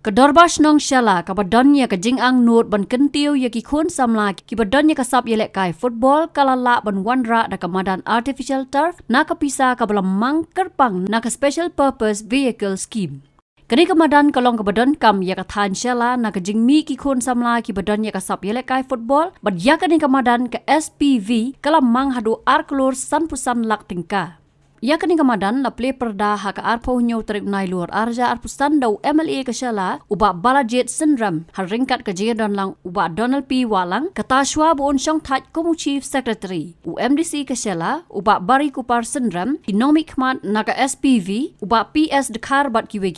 Kedorba Shnong Shella ka Madan ka jing ang nut ban kentiu ya ki khun samla ki Madan ka sap yelek kai football kalala ban wanra da ka Madan artificial turf na ka pisa ka belamang kerpang na ka special purpose vehicle scheme. Kani ka Madan kalong ka Madan kam ya ka than Shella na ka jing mi ki khun samla ki Madan ka sap yelek kai football bad ya kani ka Madan ka SPV kalamang hadu Klur san pusan lak tingka. Ya kani ka Madan la play perda ha ka arpo nyo tarik nai luar arja arpusan dau MLA ka Shella uba balajet syndrome har ringkat ka jidan lang uba Donald P Walang kata shwa buon syong that komu chief secretary UMDC ka Shella uba bari kupar syndrome economic mat na ka SPV uba PS dekar bat kiwe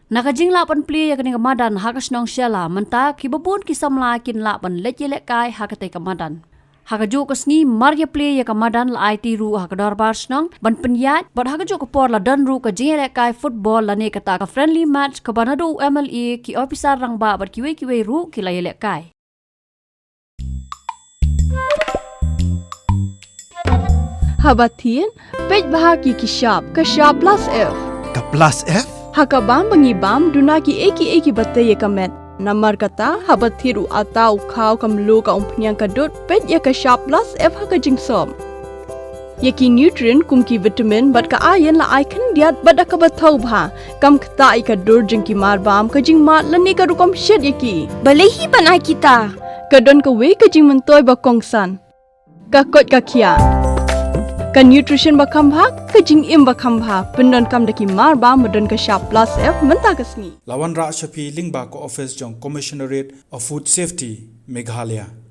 nakajing lapan play ya kani ka Madan ha ka Shnong Shella menta kibabun kisamla kin lapan lejele kai ha ka te ka Madan hakajo kasni marya play ya ka Madan la IT ru hakadar bar Shnong ban penyat bad hakajo ka por la dan ru ka jere kai football la ne kata ka friendly match ka banado MLA ki officer rang ba bad kiwe ru ki la yele kai Habatin pej bahaki ki shop ka shop plus F Ka plus F hakabam bangibam dunaki eki batte ye kamet Namar kata habat thiru atau kau kamlu ka umpnyang kadut pet ya ka shop plus F ha ka jingsom. Yaki nutrient kum ki vitamin bat ka iron la icon diat bat ka bathau bha kam kta I ka dur jing ki mar bam ka jing mat la ne ka rukom shed yaki. Balehi banai kita. Ka don ka we ka jing mentoy ba kongsan. Ka kot ka kia. Ka nutrition ba kam bha ka jing im ba kam bha pendon kam daki mar bam madon ka shop plus F menta kasni. Lawan Ra Shafi Lingba ko office jong Commissionerate of Food Safety Meghalaya